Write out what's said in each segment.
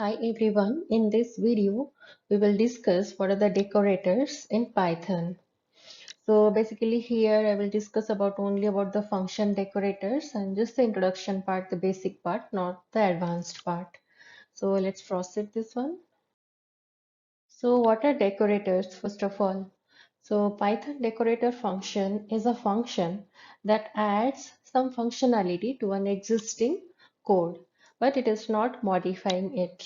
Hi everyone, in this video we will discuss what are the decorators in Python. So basically here I will discuss only about the function decorators and just the introduction part, the basic part, not the advanced part. So let's proceed this one. So what are decorators first of all? So Python decorator function is a function that adds some functionality to an existing code, but it is not modifying it.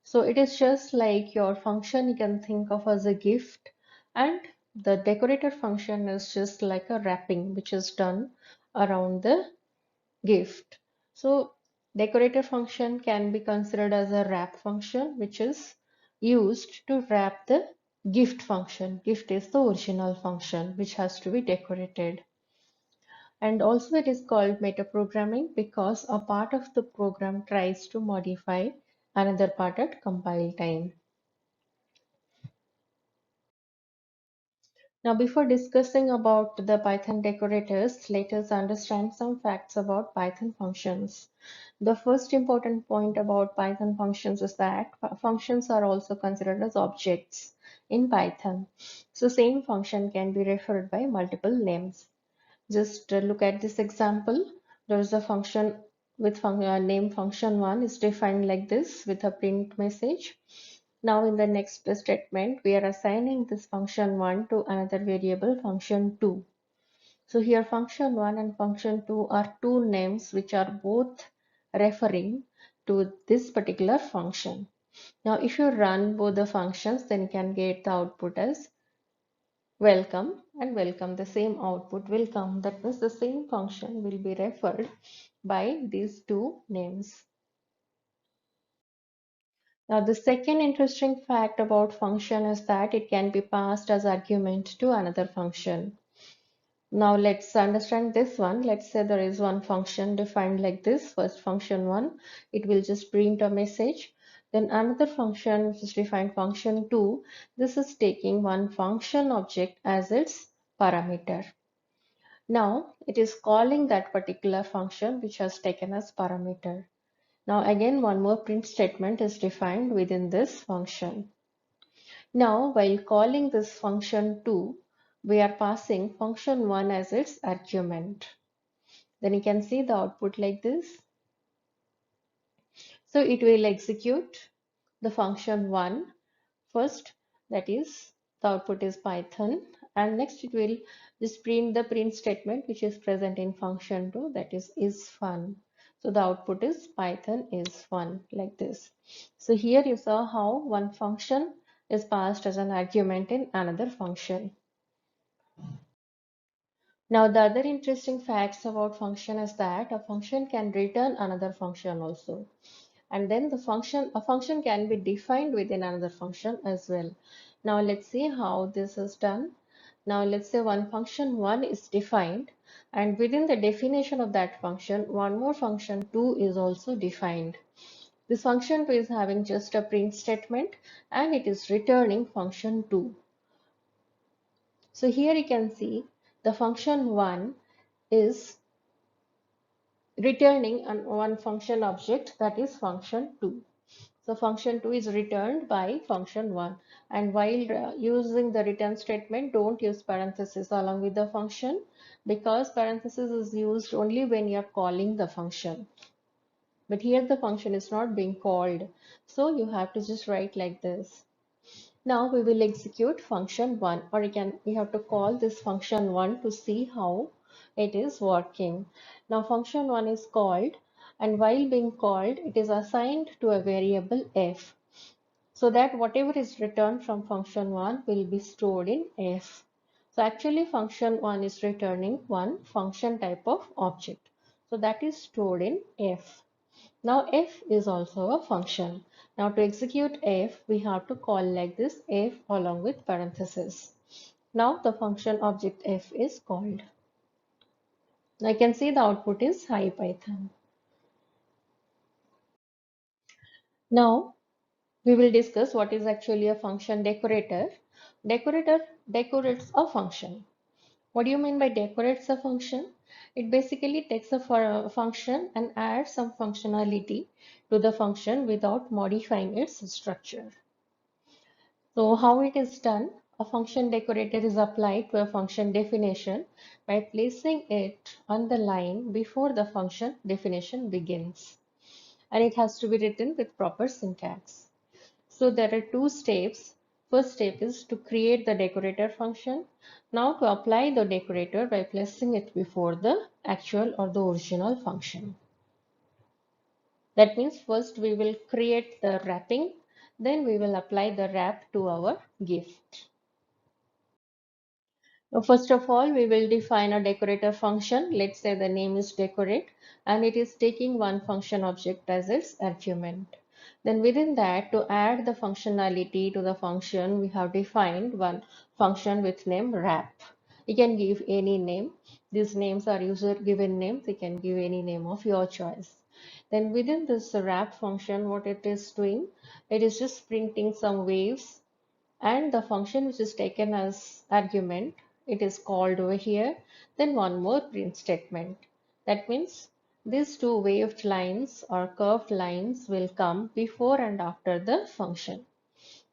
So it is just like your function you can think of as a gift, and the decorator function is just like a wrapping which is done around the gift. So decorator function can be considered as a wrap function which is used to wrap the gift function. Gift is the original function which has to be decorated. And also it is called metaprogramming because a part of the program tries to modify another part at compile time. Now, before discussing about the Python decorators, let us understand some facts about Python functions. The first important point about Python functions is that functions are also considered as objects in Python. So, same function can be referred by multiple names. Just look at this example. There is a function with name function1 is defined like this with a print message. Now in the next statement, we are assigning this function1 to another variable function2. So here function1 and function2 are two names which are both referring to this particular function. Now if you run both the functions, then you can get the output as welcome and welcome. The same output will come. That means the same function will be referred by these two names. Now the second interesting fact about function is that it can be passed as argument to another function. Now let's understand this one. Let's say there is one function defined like this. First function 1, it will just print a message. Then another function which is defined function 2. This is taking one function object as its parameter. Now it is calling that particular function which has taken as parameter. Now again one more print statement is defined within this function. Now while calling this function 2, we are passing function 1 as its argument. Then you can see the output like this. So it will execute the function 1 first, that is the output is Python, and next it will just print the print statement which is present in function 2, that is fun. So the output is Python is fun like this. So here you saw how one function is passed as an argument in another function. Now the other interesting facts about function is that a function can return another function also. And then a function can be defined within another function as well. Now let's see how this is done. Now let's say one function 1 is defined, and within the definition of that function, one more function 2 is also defined. This function 2 is having just a print statement and it is returning function 2. So here you can see the function 1 is returning one function object, that is function 2. So function 2 is returned by function 1, and while using the return statement, don't use parenthesis along with the function, because parenthesis is used only when you are calling the function. But here the function is not being called, so you have to just write like this. Now we will execute function 1, or you have to call this function 1 to see how it is working. Now function 1 is called, and while being called, it is assigned to a variable f, so that whatever is returned from function 1 will be stored in f. So actually function 1 is returning one function type of object. So that is stored in f. Now f is also a function. Now to execute f, we have to call like this f along with parenthesis. Now the function object f is called. I can see the output is IPython. Now we will discuss what is actually a function decorator. Decorator decorates a function. What do you mean by decorates a function? It basically takes a function and adds some functionality to the function without modifying its structure. So how it is done? A function decorator is applied to a function definition by placing it on the line before the function definition begins. And it has to be written with proper syntax. So there are two steps. First step is to create the decorator function. Now to apply the decorator by placing it before the actual or the original function. That means first we will create the wrapping, then we will apply the wrap to our gift. Now, first of all, we will define a decorator function. Let's say the name is decorate and it is taking one function object as its argument. Then within that, to add the functionality to the function, we have defined one function with name wrap. You can give any name. These names are user given names. You can give any name of your choice. Then within this wrap function, what it is doing, it is just printing some waves, and the function which is taken as argument, it is called over here. Then one more print statement. That means these two waved lines or curved lines will come before and after the function.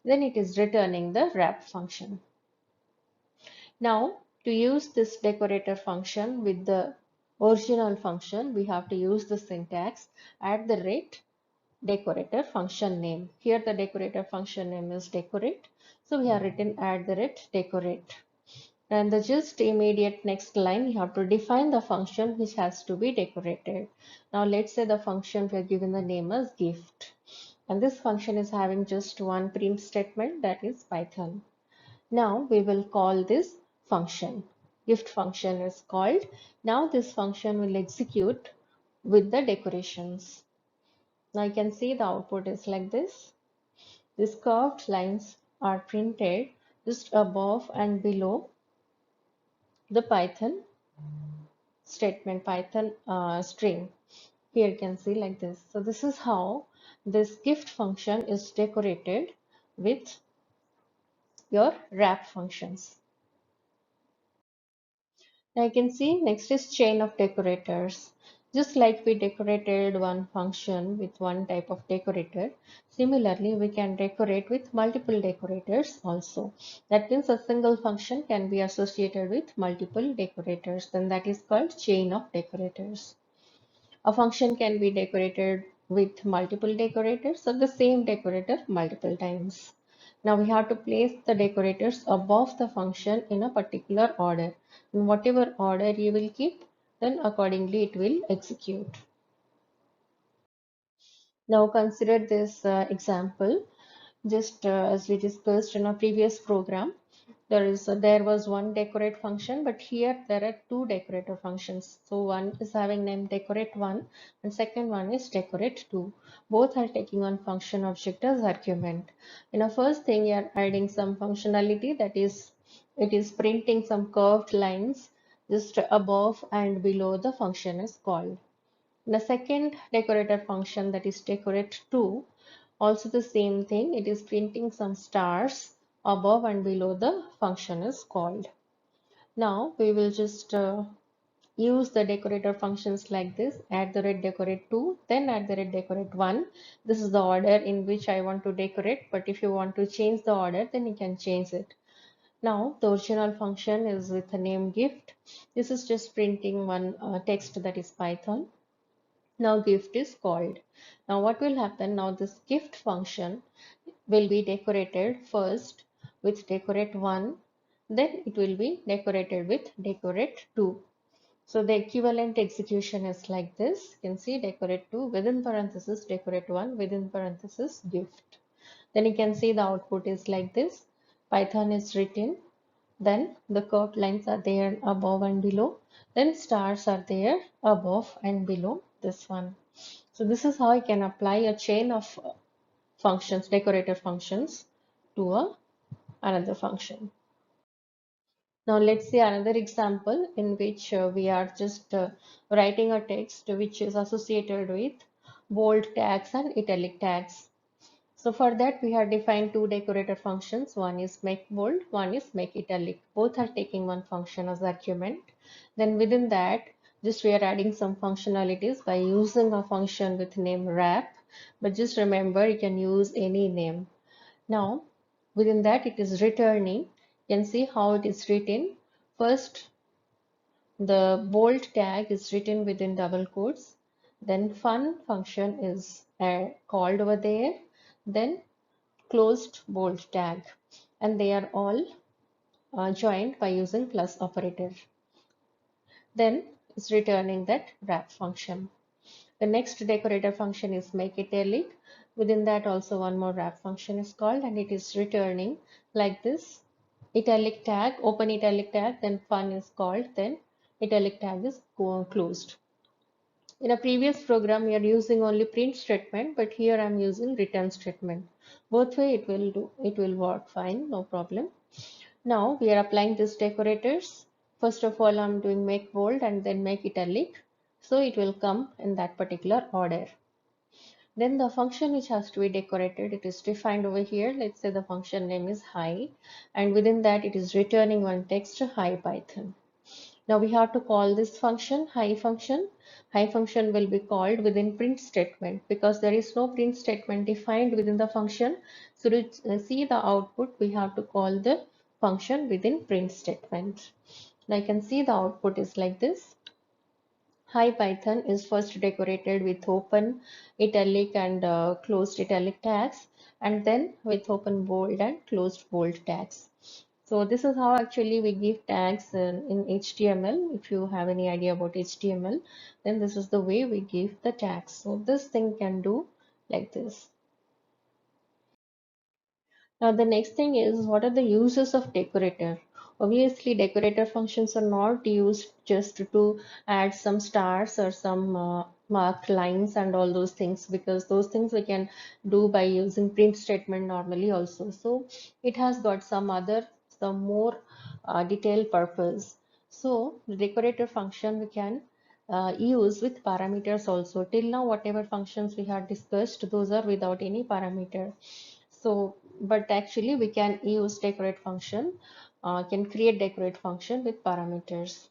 Then it is returning the wrap function. Now to use this decorator function with the original function, we have to use the syntax at the rate decorator function name. Here the decorator function name is decorate. So we have written at the rate decorate. And the just immediate next line, you have to define the function which has to be decorated. Now let's say the function we are given the name as gift. And this function is having just one print statement, that is Python. Now we will call this function. Gift function is called. Now this function will execute with the decorations. Now you can see the output is like this. These curved lines are printed just above and below the Python statement, Python string. Here you can see like this. So this is how this gift function is decorated with your wrap functions. Now you can see next is chain of decorators. Just like we decorated one function with one type of decorator, similarly we can decorate with multiple decorators also. That means a single function can be associated with multiple decorators, then that is called chain of decorators. A function can be decorated with multiple decorators or the same decorator multiple times. Now we have to place the decorators above the function in a particular order. In whatever order you will keep, then accordingly it will execute. Now consider this example. Just as we discussed in a previous program, there was one decorate function, but here there are two decorator functions. So one is having name decorate 1 and second one is decorate 2. Both are taking on function object as argument. In a first thing, you are adding some functionality, that is it is printing some curved lines just above and below the function is called. The second decorator function, that is decorate 2, also the same thing, it is printing some stars above and below the function is called. Now we will just use the decorator functions like this, at the rate decorate 2, then at the rate decorate 1. This is the order in which I want to decorate, but if you want to change the order, then you can change it. Now the original function is with the name gift. This is just printing one text, that is Python. Now gift is called. Now what will happen? Now this gift function will be decorated first with decorate 1, then it will be decorated with decorate 2. So the equivalent execution is like this. You can see decorate 2 within parenthesis, decorate 1 within parenthesis, gift. Then you can see the output is like this. Python is written, then the curved lines are there above and below, then stars are there above and below this one. So this is how I can apply a chain of functions, decorator functions, to another function. Now let's see another example in which we are just writing a text which is associated with bold tags and italic tags. So for that we have defined two decorator functions. One is make bold, one is make italic. Both are taking one function as argument. Then within that Just we are adding some functionalities by using a function with name wrap, but just remember you can use any name. Now within that it is returning. You can see how it is written. First, the bold tag is written within double quotes, then fun function is called over there, then closed bold tag, and they are all joined by using plus operator. Then it's returning that wrap function. The next decorator function is make italic. Within that also one more wrap function is called, and it is returning like this. Italic tag, open italic tag, then fun is called, then italic tag is closed. In a previous program we are using only print statement, but here I am using return statement. Both way it will work fine, no problem. Now we are applying these decorators. First of all, I'm doing make bold and then make italic. So it will come in that particular order. Then the function which has to be decorated, it is defined over here. Let's say the function name is hi, and within that it is returning one text hi Python. Now we have to call this function hi function. Hi function will be called within print statement because there is no print statement defined within the function. So to see the output, we have to call the function within print statement. Now you can see the output is like this. Hi Python is first decorated with open italic and closed italic tags, and then with open bold and closed bold tags. So this is how actually we give tags in HTML. If you have any idea about HTML, then this is the way we give the tags. So this thing can do like this. Now the next thing is, what are the uses of decorator? Obviously, decorator functions are not used just to add some stars or some marked lines and all those things, because those things we can do by using print statement normally also. So it has got some more detailed purpose. So the decorator function we can use with parameters also. Till now, whatever functions we had discussed, those are without any parameter. So but actually we can use decorate function, can create decorate function with parameters,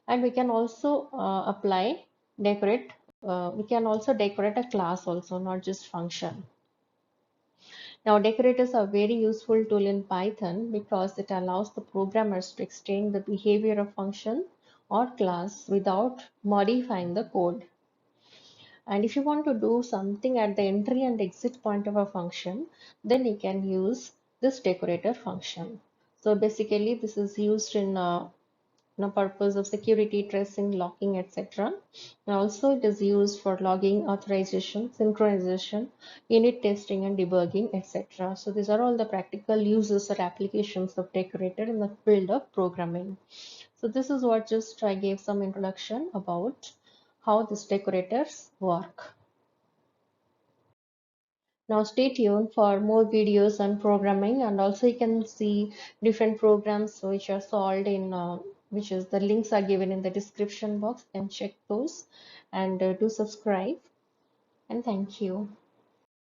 and we can also apply decorate. We can also decorate a class also, not just function. Now decorators are very useful tool in Python because it allows the programmers to extend the behavior of function or class without modifying the code. And if you want to do something at the entry and exit point of a function, then you can use this decorator function. So basically this is used in purpose of security, tracing, locking, etc. And also it is used for logging, authorization, synchronization, unit testing and debugging, etc. So these are all the practical uses or applications of decorator in the field of programming. So this is what just I gave some introduction about how these decorators work. Now stay tuned for more videos on programming, and also you can see different programs which are solved in which is the links are given in the description box, and check those, and do subscribe, and thank you.